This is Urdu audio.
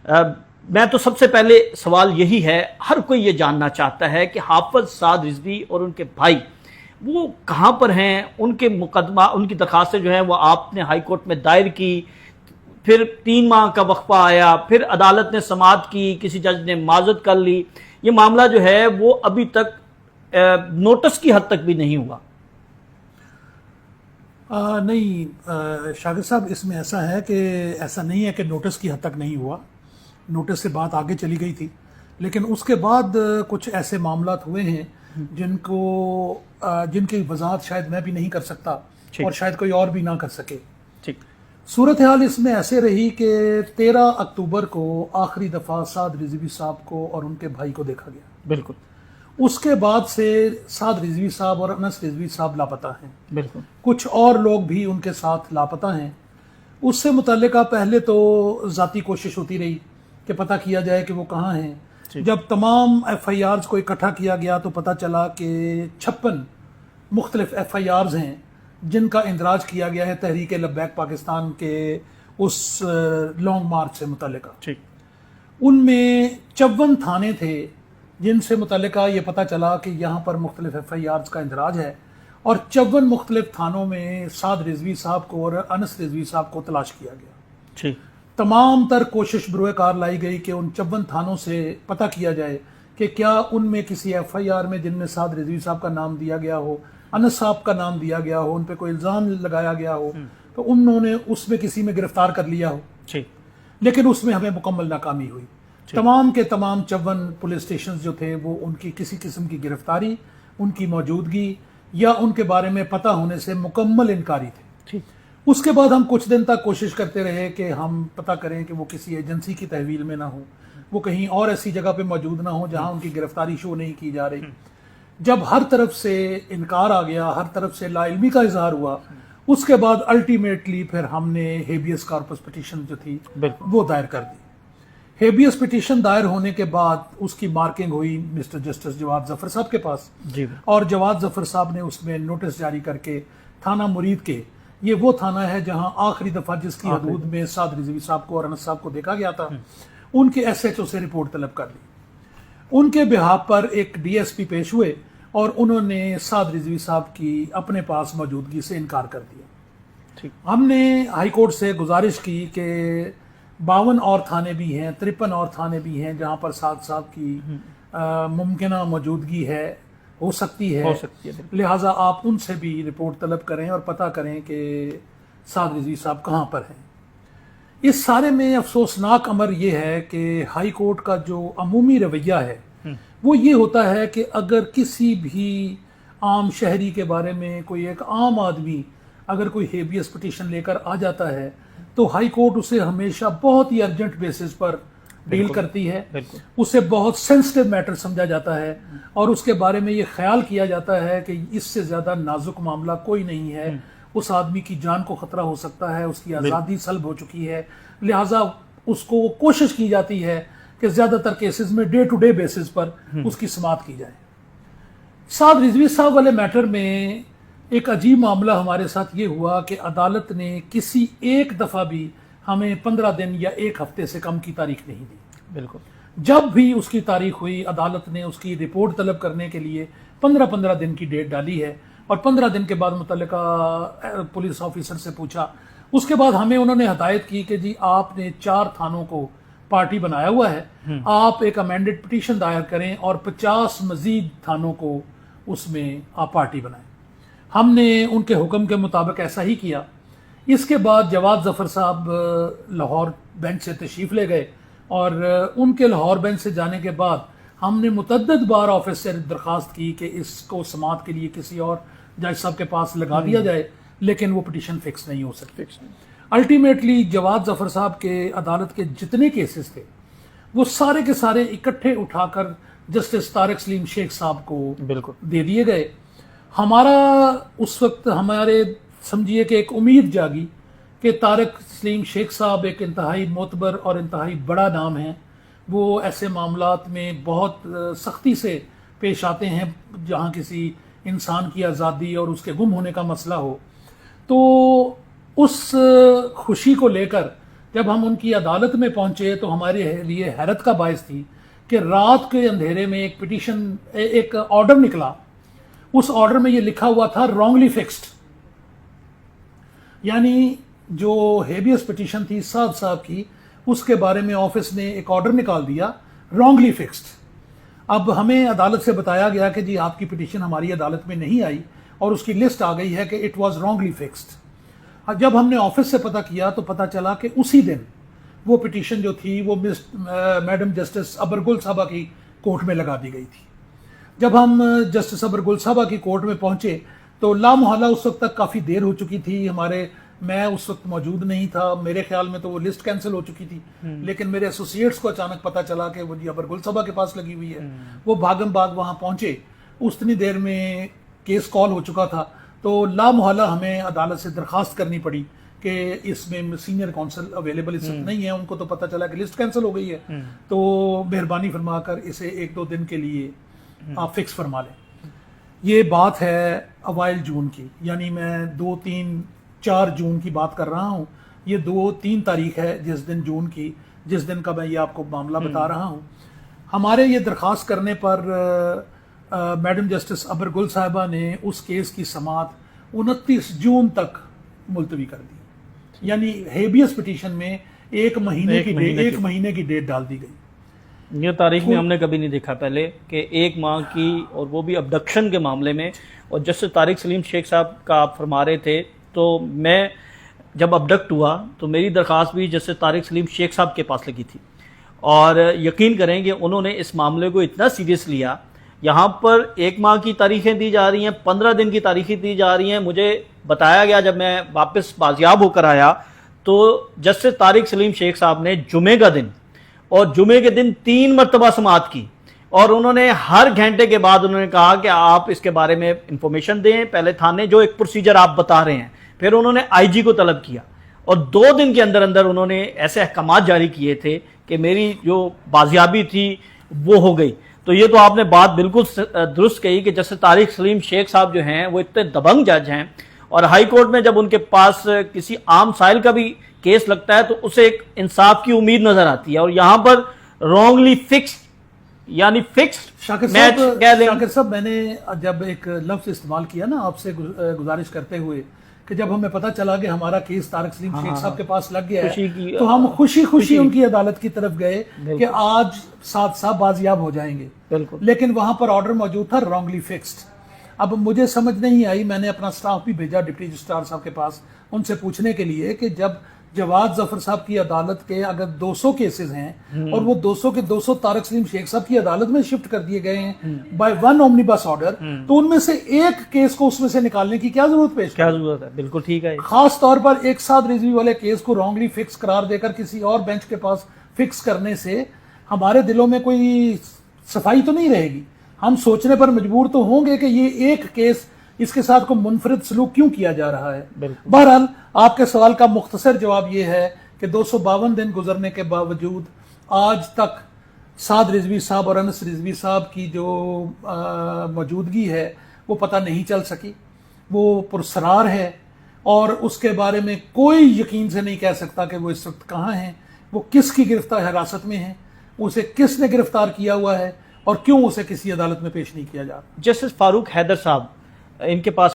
میں تو سب سے پہلے سوال یہی ہے، ہر کوئی یہ جاننا چاہتا ہے کہ حافظ سعد رضوی اور ان کے بھائی وہ کہاں پر ہیں، ان کے مقدمہ، ان کی درخواستیں جو ہیں وہ آپ نے ہائی کورٹ میں دائر کی، پھر 3 ماہ کا وقفہ آیا، پھر عدالت نے سماعت کی، کسی جج نے معذرت کر لی، یہ معاملہ جو ہے وہ ابھی تک نوٹس کی حد تک بھی نہیں ہوا۔ نہیں شاگرد صاحب، اس میں ایسا ہے کہ ایسا نہیں ہے کہ نوٹس کی حد تک نہیں ہوا، نوٹس سے بات آگے چلی گئی تھی، لیکن اس کے بعد کچھ ایسے معاملات ہوئے ہیں جن کی وضاحت شاید میں بھی نہیں کر سکتا اور شاید کوئی اور بھی نہ کر سکے۔ صورتحال اس میں ایسے رہی کہ 13 اکتوبر کو آخری دفعہ سعد رضوی صاحب کو اور ان کے بھائی کو دیکھا گیا۔ بالکل۔ اس کے بعد سے سعد رضوی صاحب اور انس رضوی صاحب لاپتہ ہیں۔ بالکل۔ کچھ اور لوگ بھی ان کے ساتھ لاپتہ ہیں۔ اس سے متعلقہ پہلے تو ذاتی کوشش ہوتی رہی کہ پتہ کیا جائے کہ وہ کہاں ہیں۔ جب تمام ایف آئی آرز کو اکٹھا کیا گیا تو پتہ چلا کہ 56 مختلف ایف آئی آرز ہیں جن کا اندراج کیا گیا ہے تحریک لبیک پاکستان کے اس لانگ مارچ سے متعلقہ۔ ان میں 54 تھانے تھے جن سے متعلقہ یہ پتہ چلا کہ یہاں پر مختلف ایف آئی آرز کا اندراج ہے، اور 54 مختلف تھانوں میں سعد رضوی صاحب کو اور انس رضوی صاحب کو تلاش کیا گیا۔ تمام تر کوشش بروئے کار لائی گئی کہ ان 54 تھانوں سے پتہ کیا جائے کہ کیا ان میں کسی ایف آئی آر میں جن میں سعد رضوی صاحب کا نام دیا گیا ہو، انس صاحب کا نام دیا گیا ہو، ان پہ کوئی الزام لگایا گیا ہو تو انہوں نے اس میں کسی میں گرفتار کر لیا ہو۔ لیکن اس میں ہمیں مکمل ناکامی ہوئی۔ تمام کے تمام 54 پولیس اسٹیشنز جو تھے وہ ان کی کسی قسم کی گرفتاری، ان کی موجودگی یا ان کے بارے میں پتہ ہونے سے مکمل انکاری تھے۔ اس کے بعد ہم کچھ دن تک کوشش کرتے رہے کہ ہم پتہ کریں کہ وہ کسی ایجنسی کی تحویل میں نہ ہو، وہ کہیں اور ایسی جگہ پہ موجود نہ ہو جہاں ان کی گرفتاری شو نہیں کی جا رہی۔ جب ہر طرف سے انکار آ گیا، ہر طرف سے لا علمی کا اظہار ہوا، اس کے بعد الٹیمیٹلی پھر ہم نے ہیبیس کارپس پٹیشن جو تھی وہ دائر کر دی۔ ہیبیس پٹیشن دائر ہونے کے بعد اس کی مارکنگ ہوئی مسٹر جسٹس جواد ظفر صاحب کے پاس، اور جواد ظفر صاحب نے اس میں نوٹس جاری کر کے تھانہ مرید کے، یہ وہ تھانہ ہے جہاں آخری دفعہ جس کی حدود میں سعد رضوی صاحب کو اور انس صاحب کو دیکھا گیا تھا، ان کے ایس ایچ او سے رپورٹ طلب کر لی۔ ان کے بہاف پر ایک ڈی ایس پی پیش ہوئے اور انہوں نے سعد رضوی صاحب کی اپنے پاس موجودگی سے انکار کر دیا۔ ہم نے ہائی کورٹ سے گزارش کی کہ 52 اور تھانے بھی ہیں، 53 اور تھانے بھی ہیں جہاں پر سعد صاحب کی ممکنہ موجودگی ہے، ہو سکتی ہے، لہٰذا آپ ان سے بھی رپورٹ طلب کریں اور پتہ کریں کہ سعد رضوی صاحب کہاں پر ہیں۔ اس سارے میں افسوسناک امر یہ ہے کہ ہائی کورٹ کا جو عمومی رویہ ہے وہ یہ ہوتا ہے کہ اگر کسی بھی عام شہری کے بارے میں کوئی ایک عام آدمی اگر کوئی ہیبیس پٹیشن لے کر آ جاتا ہے تو ہائی کورٹ اسے ہمیشہ بہت ہی ارجنٹ بیسس پر ڈیل کرتی ہے، اسے بہت سینسٹیو میٹر سمجھا جاتا ہے، اور اس کے بارے میں یہ خیال کیا جاتا ہے کہ اس سے زیادہ نازک معاملہ کوئی نہیں ہے، اس آدمی کی جان کو خطرہ ہو سکتا ہے، اس کی آزادی سلب ہو چکی ہے، لہٰذا اس کو کوشش کی جاتی ہے کہ زیادہ تر کیسز میں ڈے ٹو ڈے بیسس پر اس کی سماعت کی جائے۔ سعد رضوی صاحب والے میٹر میں ایک عجیب معاملہ ہمارے ساتھ یہ ہوا کہ عدالت نے کسی ایک دفعہ بھی ہمیں 15 دن یا ایک ہفتے سے کم کی تاریخ نہیں دی۔ جب بھی اس کی تاریخ ہوئی عدالت نے اس کی رپورٹ طلب کرنے کے لیے 15 دن کی ڈیٹ ڈالی ہے، اور 15 دن کے بعد متعلقہ پولیس آفیسر سے پوچھا، اس کے بعد ہمیں انہوں نے ہدایت کی کہ جی آپ نے 4 تھانوں کو پارٹی بنایا ہوا ہے، آپ ایک امینڈڈ پٹیشن دائر کریں اور 50 مزید تھانوں کو اس میں آپ پارٹی بنائیں۔ ہم نے ان کے حکم کے مطابق ایسا ہی کیا۔ اس کے بعد جواد ظفر صاحب لاہور بینچ سے تشریف لے گئے، اور ان کے لاہور بینچ سے جانے کے بعد ہم نے متعدد بار آفس سے درخواست کی کہ اس کو سماعت کے لیے کسی اور جج صاحب کے پاس لگا دیا جائے، لیکن وہ پٹیشن فکس نہیں ہو سکتی۔ الٹیمیٹلی جواد ظفر صاحب کے عدالت کے جتنے کیسز تھے وہ سارے کے سارے اکٹھے اٹھا کر جسٹس طارق سلیم شیخ صاحب کو دے دیے گئے۔ ہمارا اس وقت ہمارے سمجھیے کہ ایک امید جاگی کہ طارق سلیم شیخ صاحب ایک انتہائی معتبر اور انتہائی بڑا نام ہے، وہ ایسے معاملات میں بہت سختی سے پیش آتے ہیں جہاں کسی انسان کی آزادی اور اس کے گم ہونے کا مسئلہ ہو۔ تو اس خوشی کو لے کر جب ہم ان کی عدالت میں پہنچے تو ہمارے لیے حیرت کا باعث تھی کہ رات کے اندھیرے میں ایک پٹیشن، ایک آرڈر نکلا. اس آرڈر میں یہ لکھا ہوا تھا رانگلی فکسڈ، یعنی جو ہیبیس پٹیشن تھی صاحب کی، اس کے بارے میں آفس نے ایک آرڈر نکال دیا رانگلی فکسڈ. اب ہمیں عدالت سے بتایا گیا کہ جی آپ کی پٹیشن ہماری عدالت میں نہیں آئی اور اس کی لسٹ آ گئی ہے کہ اٹ واز رانگلی فکسڈ. جب ہم نے آفس سے پتہ کیا تو پتہ چلا کہ اسی دن وہ پٹیشن جو تھی وہ میڈم جسٹس ابرگل صاحبہ کی کورٹ میں لگا دی گئی تھی. جب ہم جسٹس ابرگل صاحبہ کی کورٹ میں پہنچے تو لامحالہ اس وقت تک کافی دیر ہو چکی تھی. میں اس وقت موجود نہیں تھا، میرے خیال میں تو وہ لسٹ کینسل ہو چکی تھی، لیکن میرے ایسوسیٹس کو اچانک پتہ چلا کہ وہ جی ابرگل صاحبہ کے پاس لگی ہوئی ہے. وہ بھاگم بھاگ وہاں پہنچے، اتنی دیر میں کیس کال ہو چکا تھا. تو لامحالہ ہمیں عدالت سے درخواست کرنی پڑی کہ اس میں سینئر کونسل اویلیبل اس وقت نہیں ہے. ان کو تو پتہ چلا کہ لسٹ کینسل ہو گئی ہے، تو مہربانی فرما کر اسے 1-2 دن کے لیے آپ فکس فرما لیں. یہ بات ہے اوائل جون کی، یعنی میں 2-3-4 جون کی بات کر رہا ہوں. یہ 2-3 تاریخ ہے جس دن جون کی، جس دن کا میں یہ آپ کو معاملہ بتا رہا ہوں. ہمارے یہ درخواست کرنے پر میڈم جسٹس ابرگل صاحبہ نے اس کیس کی سماعت 29 جون تک ملتوی کر دی. یعنی ہیبیس پٹیشن میں 1 مہینے کی ڈیٹ ڈال دی گئی. یہ تاریخ میں ہم نے کبھی نہیں دیکھا پہلے کہ 1 ماہ کی، اور وہ بھی ابڈکشن کے معاملے میں. اور جسٹس طارق سلیم شیخ صاحب کا آپ فرما رہے تھے، تو میں جب ابڈکٹ ہوا تو میری درخواست بھی جسٹس طارق سلیم شیخ صاحب کے پاس لگی تھی. اور یقین کریں کہ انہوں نے اس معاملے کو اتنا سیریس لیا. یہاں پر 1 ماہ کی تاریخیں دی جا رہی ہیں، 15 دن کی تاریخیں دی جا رہی ہیں. مجھے بتایا گیا جب میں واپس بازیاب ہو کر آیا تو جسٹس طارق سلیم شیخ صاحب نے جمعے کا دن اور جمعے کے دن 3 مرتبہ سماعت کی، اور انہوں نے ہر گھنٹے کے بعد انہوں نے کہا کہ آپ اس کے بارے میں انفارمیشن دیں. پہلے تھانے جو ایک پروسیجر آپ بتا رہے ہیں، پھر انہوں نے آئی جی کو طلب کیا، اور 2 دن کے اندر اندر انہوں نے ایسے احکامات جاری کیے تھے کہ میری جو بازیابی تھی وہ ہو گئی. تو یہ تو آپ نے بات بالکل درست کہی کہ جسٹس طارق سلیم شیخ صاحب جو ہیں وہ اتنے دبنگ جج ہیں، اور ہائی کورٹ میں جب ان کے پاس کسی عام سائل کا بھی کیس لگتا ہے تو اسے ایک انصاف کی امید نظر آتی ہے. اور یہاں پر رانگلی فکس، یعنی فکسڈ میچ کہہ لیں. شاکر صاحب، میں نے جب ایک لفظ استعمال کیا نا آپ سے گزارش کرتے ہوئے کہ جب ہمیں پتہ چلا کہ ہمارا کیس طارق سلیم شیخ صاحب کے پاس لگ گیا ہے تو ہم خوشی ان کی عدالت کی طرف گئے کہ آج صاحب بازیاب ہو جائیں گے. لیکن وہاں پر آرڈر موجود تھا رانگلی فکسڈ. اب مجھے سمجھ نہیں آئی، میں نے اپنا سٹاف بھی بھیجا ڈپٹی رجسٹرار صاحب کے پاس ان سے پوچھنے کے لیے کہ جب جواد ظفر صاحب کی عدالت کے اگر 200 کیسز ہیں اور وہ 200 کے 200 طارق سلیم شیخ صاحب کی عدالت میں شفٹ کر دیے گئے ہیں بائی 1 اومنیبس آرڈر، تو ان میں سے ایک کیس کو اس میں سے نکالنے کی کیا ضرورت ہے؟ بالکل ٹھیک ہے. خاص طور پر ایک ساتھ رضوی والے کیس کو رانگلی فکس قرار دے کر کسی اور بینچ کے پاس فکس کرنے سے ہمارے دلوں میں کوئی صفائی تو نہیں رہے گی. ہم سوچنے پر مجبور تو ہوں گے کہ یہ ایک کیس، اس کے ساتھ کو منفرد سلوک کیوں کیا جا رہا ہے. بہرحال آپ کے سوال کا مختصر جواب یہ ہے کہ 252 دن گزرنے کے باوجود آج تک سعد رضوی صاحب اور انس رضوی صاحب کی جو موجودگی ہے وہ پتہ نہیں چل سکی. وہ پرسرار ہے اور اس کے بارے میں کوئی یقین سے نہیں کہہ سکتا کہ وہ اس وقت کہاں ہیں، وہ کس کی گرفتار حراست میں ہیں، اسے کس نے گرفتار کیا ہوا ہے اور کیوں اسے کسی عدالت میں پیش نہیں کیا جا رہا. جسٹس فاروق حیدر صاحب، ان کے پاس